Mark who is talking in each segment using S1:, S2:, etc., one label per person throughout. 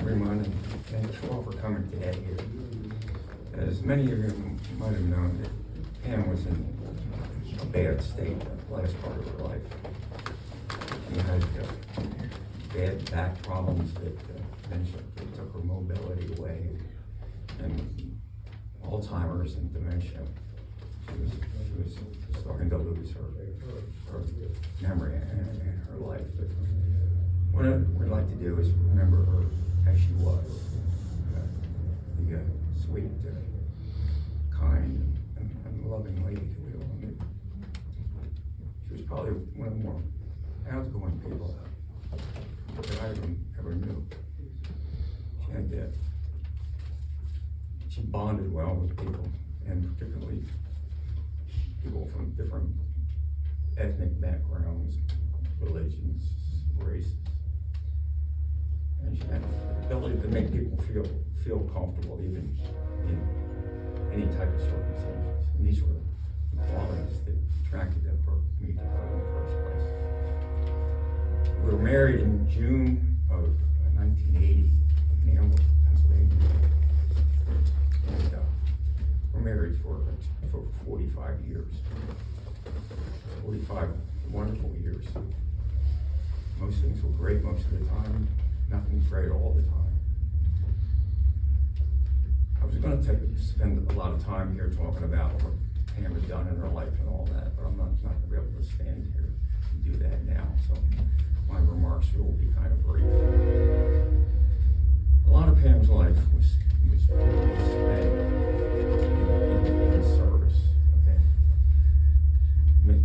S1: everyone, and thanks all for coming today here. As many of you might have known, that Pam was in a bad state the last part of her life. She had bad back problems that eventually took her mobility away, and Alzheimer's and dementia. She was starting to lose her memory and her life. But what we'd like to do is remember her as she was, the sweet, kind, and loving lady that we all knew. She was probably one of the more outgoing people that I ever knew. She bonded well with people, and particularly people from different ethnic backgrounds, religions, races. And she had the ability to make people feel comfortable even in any type of circumstances. And these were the qualities that attracted me to her in the first place. We were married in June of 1980 in Hamlet, Pennsylvania. And we're married for 45 years. 45 wonderful years. Most things were great most of the time. Nothing's great all the time. I was going to spend a lot of time here talking about what Pam had done in her life and all that, but I'm not going to be able to stand here and do that now. So my remarks here will be kind of brief. A lot of Pam's life was spent in service. Okay?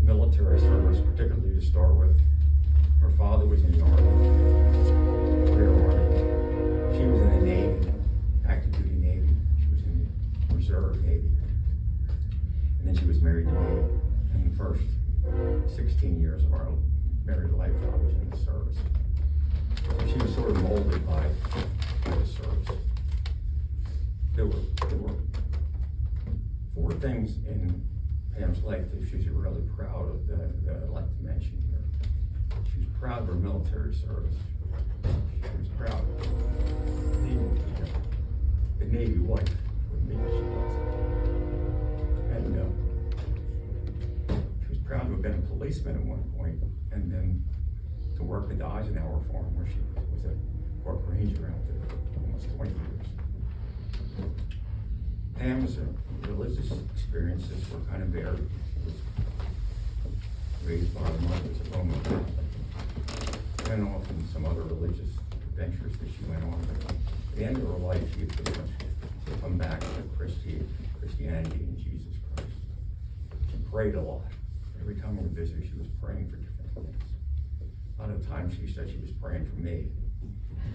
S1: Military service, particularly to start with. Her father was in the Army, career Army. She was in the Navy, active duty Navy. She was in the Reserve Navy. And then she was married to me. And the first 16 years of our married life, I was in the service. So she was sort of molded by the service. There were 4 things in Pam's life that she was really proud of that I'd like to mention here. She was proud of her military service. She was proud of the Navy wife with me she was. And she was proud to have been a policeman at one point, and then to work at the Eisenhower Farm, where she was a park ranger out there for almost 20 years. Pam's religious experiences were kind of varied. She was raised by her mother as a Roman Catholic, and often some other religious adventures that she went on. But at the end of her life, she had pretty much come back to Christianity and Jesus Christ. She prayed a lot. Every time we would visit her, she was praying for different things. A lot of times she said she was praying for me.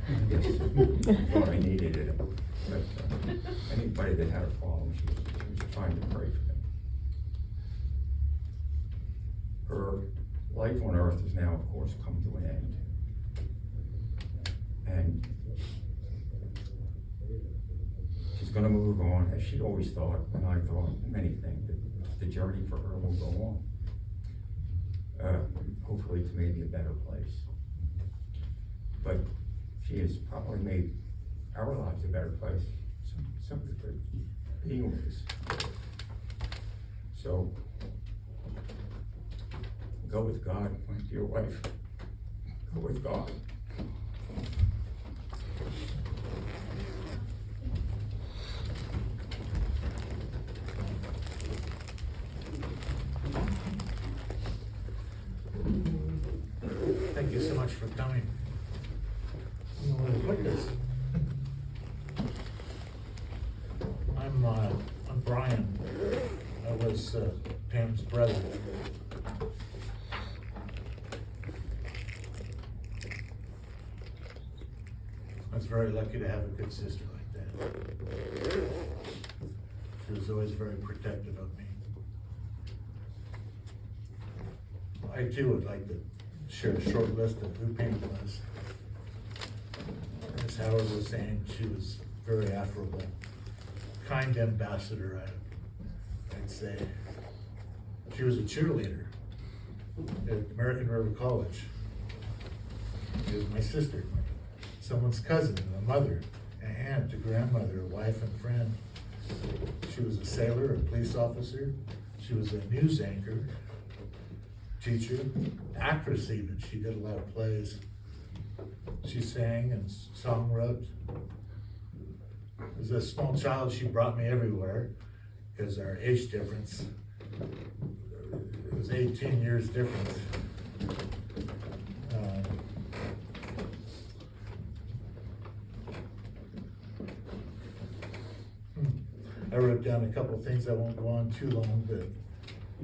S1: I guess she thought I needed it. But anybody that had a problem, she was trying to pray for them. Her life on earth has now, of course, come to an end. And she's going to move on, as she always thought, and I thought, many think, that the journey for her will go on. Hopefully to maybe a better place. But she has probably made our lives a better place, simply for being with us. So, go with God, my dear wife. Go with God.
S2: Thank you so much for coming. I don't know where to put this. I'm Brian. I was Pam's brother. I was very lucky to have a good sister like that. She was always very protective of me. I too would like to share a short list of who Pam was. As Howard was saying, she was very affable, kind ambassador, I'd say. She was a cheerleader at American River College. She was my sister, someone's cousin, a mother, an aunt, a grandmother, a wife and friend. She was a sailor, a police officer. She was a news anchor, teacher, actress even. She did a lot of plays. She sang and song wrote. As a small child, she brought me everywhere because our age difference, it was 18 years difference. I wrote down a couple of things. I won't go on too long, but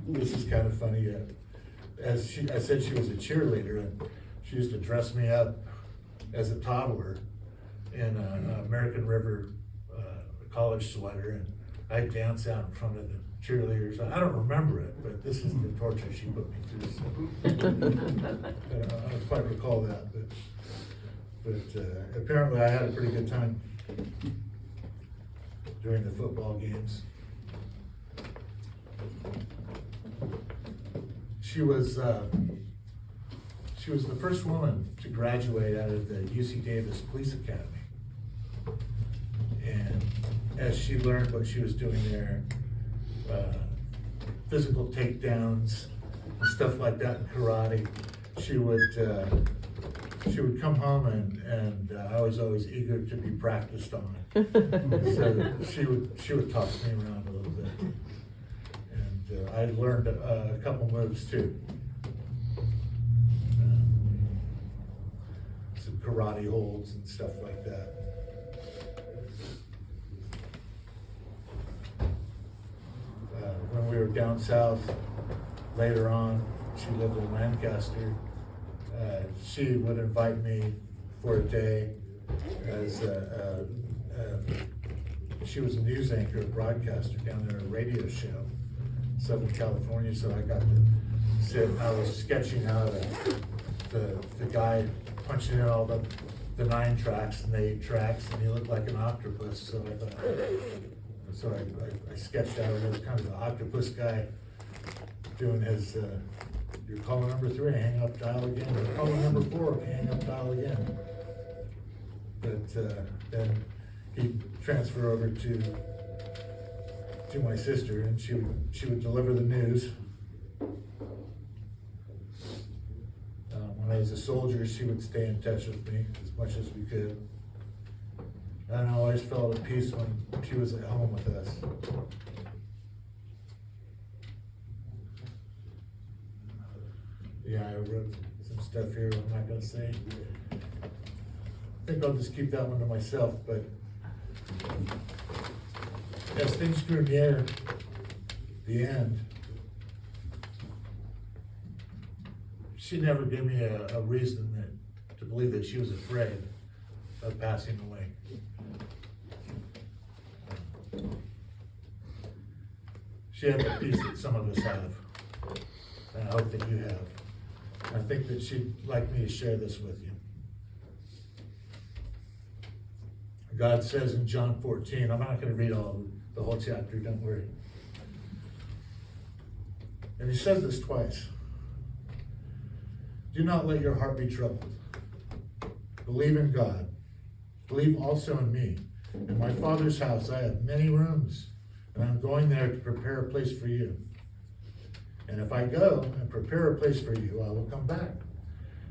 S2: this is kind of funny. I said she was a cheerleader, and she used to dress me up as a toddler in an American River college sweater, and I'd dance out in front of the cheerleaders. I don't remember it, but this is the torture she put me through. So. I don't quite recall that, but apparently I had a pretty good time during the football games. She was the first woman to graduate out of the UC Davis Police Academy. And as she learned what she was doing there, physical takedowns and stuff like that in karate, she would come home and I was always eager to be practiced on. So she would toss me around a little bit. And I learned a couple moves too. Some karate holds and stuff like that. When we were down south, later on, she lived in Lancaster. She would invite me for a day as she was a news anchor, a broadcaster down there, a radio show, Southern California. So I got to sit. I was sketching out the guy punching in all the 9 tracks and the 8 tracks, and he looked like an octopus. So I thought. So I sketched out as kind of an octopus guy doing his, you're calling number 3, hang up, dial again. You're calling number 4, hang up, dial again. But then he'd transfer over to my sister, and she would deliver the news. When I was a soldier, she would stay in touch with me as much as we could. And I always felt at peace when she was at home with us. Yeah, I wrote some stuff here I'm not going to say. I think I'll just keep that one to myself, but as things grew near the end, she never gave me a reason to believe that she was afraid of passing away. She had the peace that some of us have, and I hope that you have. I think that she'd like me to share this with you. God says in John 14, I'm not going to read the whole chapter, don't worry. And he says this twice. Do not let your heart be troubled. Believe in God. Believe also in me. In my Father's house I have many rooms, and I'm going there to prepare a place for you. And if I go and prepare a place for you, I will come back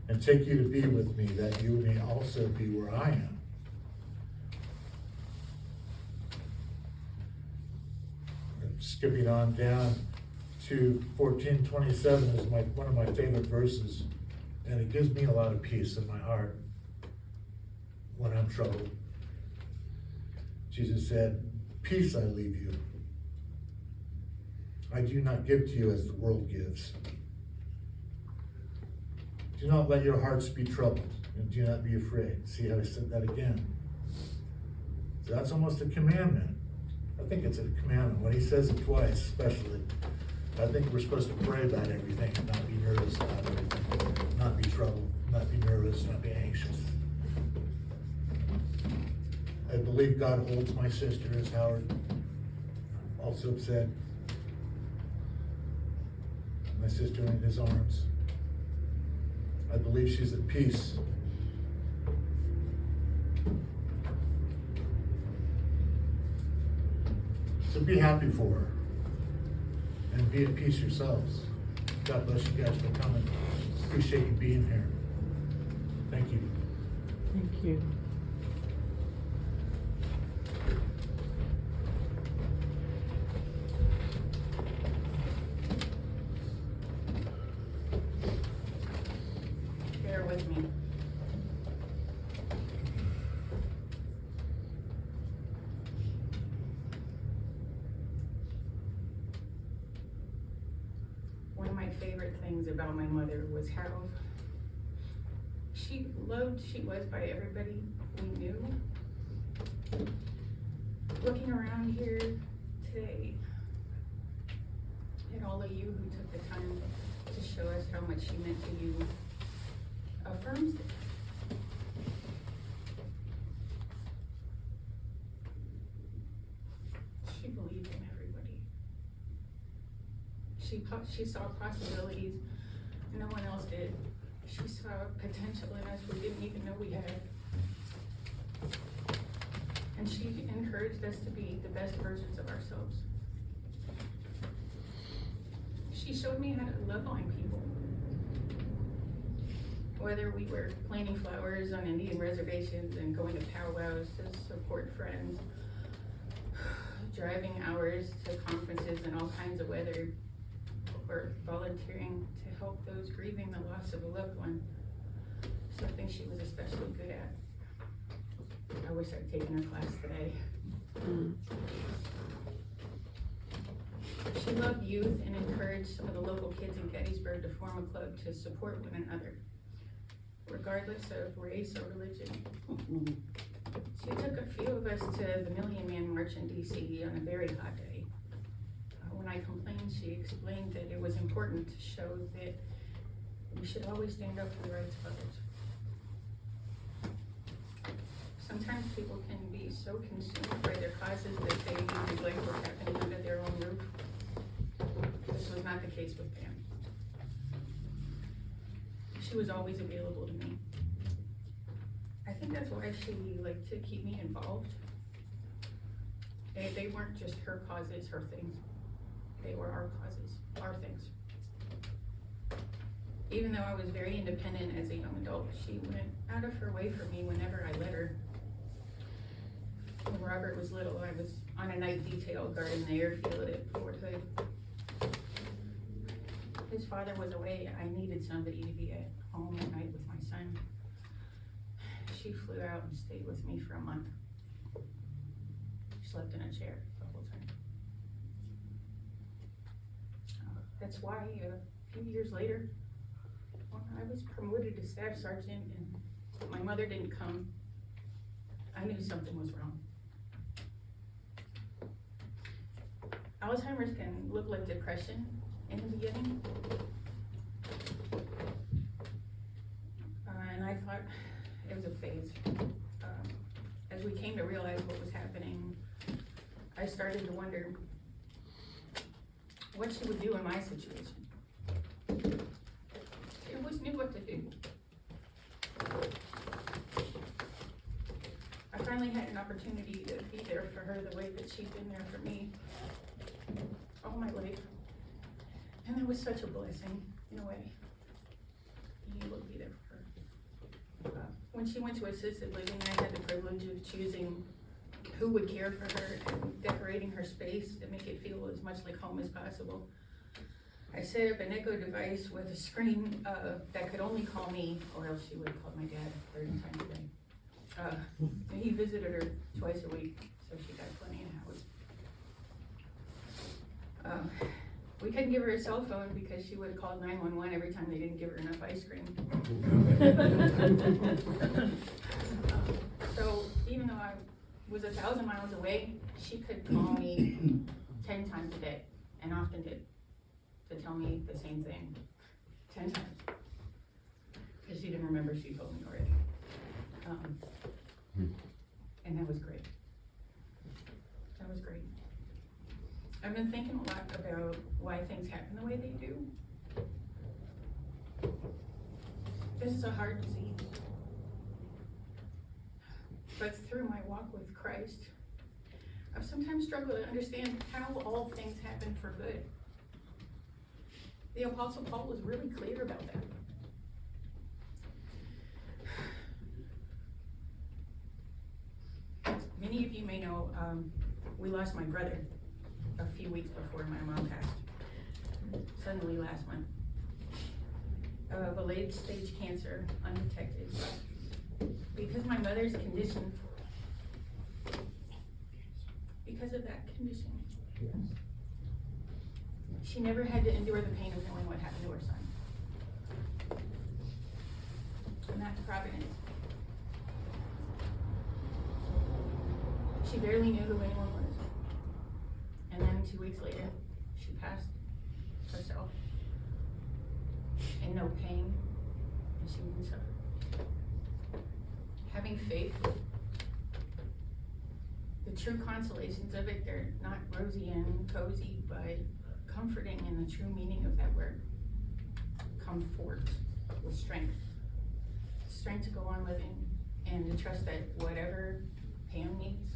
S2: and take you to be with me, that you may also be where I am. And skipping on down to 14:27 is one of my favorite verses, and it gives me a lot of peace in my heart when I'm troubled. Jesus said, peace I leave you. I do not give to you as the world gives. Do not let your hearts be troubled, and do not be afraid. See how I said that again? So that's almost a commandment. I think it's a commandment. When he says it twice, especially, I think we're supposed to pray about everything and not be nervous about everything. Not be troubled, not be nervous, not be anxious. I believe God holds my sister, as Howard also said. My sister in his arms. I believe she's at peace So be happy for her. And be at peace yourselves. God bless you guys for coming. Appreciate you being here. Thank you.
S3: Thank you.
S4: Bear with me. One of my favorite things about my mother was how she loved she was by everybody we knew. Looking around here today at all of you who took the time to show us how much she meant to you affirms it. She believed in everybody. She saw possibilities no one else did. She saw potential in us we didn't even know we had. And she encouraged us to be the best versions of ourselves. She showed me how to love on people. Whether we were planting flowers on Indian reservations and going to powwows to support friends, driving hours to conferences in all kinds of weather, or volunteering to help those grieving the loss of a loved one, something she was especially good at. I wish I'd taken her class today. She loved youth and encouraged some of the local kids in Gettysburg to form a club to support one another, regardless of race or religion. She took a few of us to the Million Man March in DC on a very hot day. When I complained, she explained that it was important to show that we should always stand up for the rights of others. Sometimes people can be so consumed by their causes that they neglect what's happening under their own roof. This was not the case with Pam. She was always available to me. I think that's why she liked to keep me involved. They weren't just her causes, her things. They were our causes, our things. Even though I was very independent as a young adult, she went out of her way for me whenever I let her. When Robert was little, I was on a night detail guarding the airfield at Fort Hood. His father was away. I needed somebody to be at home at night with my son. She flew out and stayed with me for a month. She slept in a chair the whole time. That's why a few years later, when I was promoted to staff sergeant and my mother didn't come, I knew something was wrong. Alzheimer's can look like depression in the beginning. And I thought it was a phase. As we came to realize what was happening, I started to wonder what she would do in my situation. She always knew what to do. I finally had an opportunity to be there for her the way that she'd been there for me all my life. And it was such a blessing, in a way, being able to be there for her. When she went to assisted living, I had the privilege of choosing who would care for her and decorating her space to make it feel as much like home as possible. I set up an echo device with a screen that could only call me, or else she would have called my dad 30 times a day. And he visited her twice a week, so she got plenty in the house. We couldn't give her a cell phone because she would have called 911 every time they didn't give her enough ice cream. So even though I was 1,000 miles away, she could call me 10 times a day, and often did, to tell me the same thing 10 times. Because she didn't remember she told me already. And that was great. That was great. I've been thinking a lot about why things happen the way they do. This is a hard disease. but through my walk with Christ, I've sometimes struggled to understand how all things happen for good. The Apostle Paul was really clear about that. Many of you may know, we lost my brother a few weeks before my mom passed, suddenly last month, of a late stage cancer, undetected. Because my mother's condition, because of that condition, she never had to endure the pain of knowing what happened to her son. And that's providence. She barely knew who anyone was. And then 2 weeks later, she passed herself in no pain, and she didn't suffer. Having faith, the true consolations of it, they're not rosy and cozy, but comforting in the true meaning of that word. Comfort with strength. Strength to go on living and to trust that whatever Pam needs,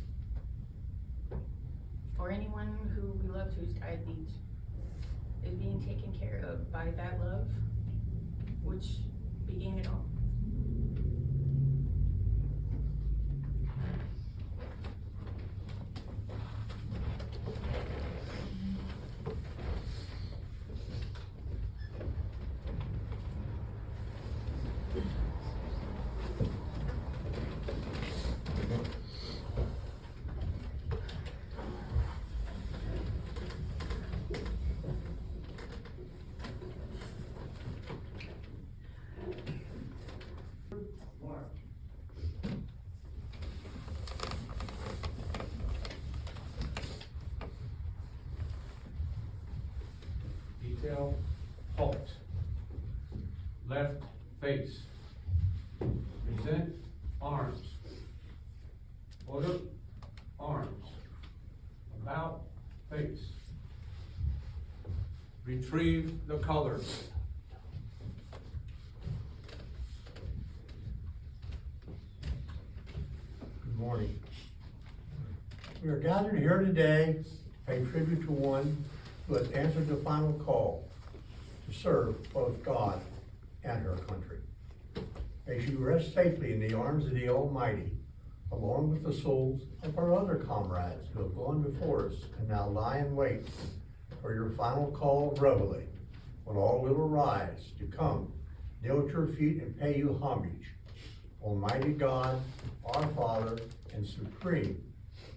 S4: or anyone who we love who's died needs, is being taken care of by that love which began it all.
S3: Detail, halt. Left face. Present arms. Order arms. About face. Retrieve the colors.
S5: Good morning. We are gathered here today to pay tribute to one who has answered the final call to serve both God and her country. May she rest safely in the arms of the Almighty, along with the souls of our other comrades who have gone before us and now lie in wait for your final call of reveille, when all will arise to come, kneel at your feet and pay you homage. Almighty God, our Father and Supreme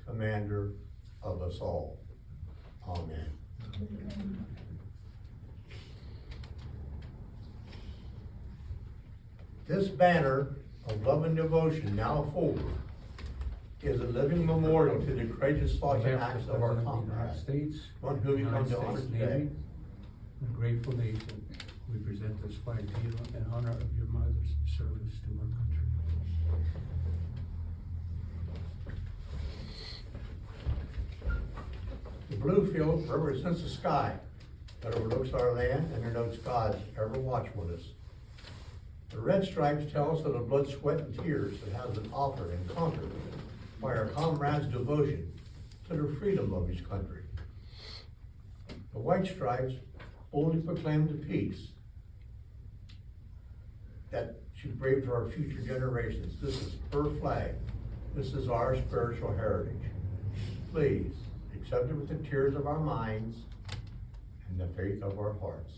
S5: Commander of us all. Amen. This banner of love and devotion now forward is a living memorial to the courageous thoughts and acts of our comrades,
S3: States,
S5: one who we come to honor today.
S3: A grateful nation, we present this flag to you in honor of your mother's service to our country.
S5: The blue field represents the sky that overlooks our land and denotes God's ever watchful with us. The red stripes tell us of the blood, sweat, and tears that has been offered and conquered by our comrades' devotion to the freedom of his country. The white stripes boldly proclaim the peace that should brave to our future generations. This is her flag. This is our spiritual heritage. Please accept it with the tears of our minds and the faith of our hearts.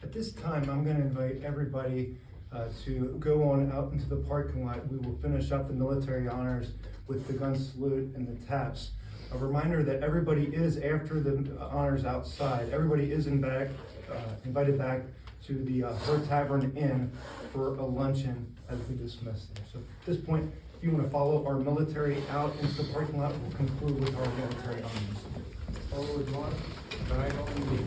S6: At this time, I'm gonna invite everybody to go on out into the parking lot. We will finish up the military honors with the gun salute and the taps. A reminder that everybody is, after the honors outside, everybody is invited back to the Her Tavern Inn for a luncheon as we dismiss there. So at this point, if you wanna follow our military out into the parking lot, we'll conclude with our military honors.
S3: Forward march, right on me.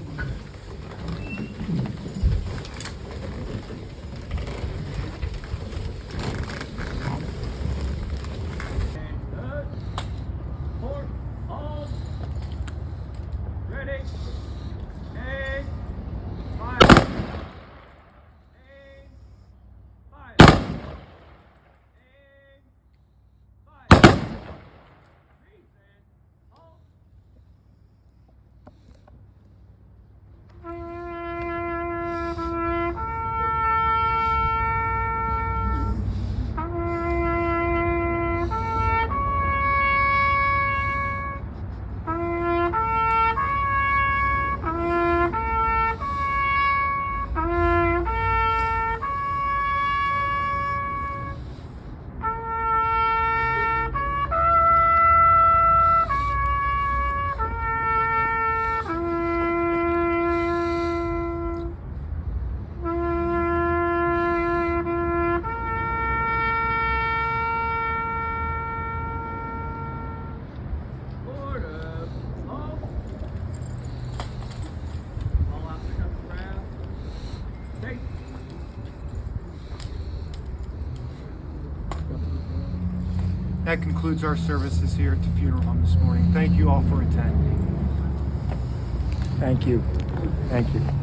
S6: That concludes our services here at the funeral home this morning. Thank you all for attending.
S7: Thank you. Thank you.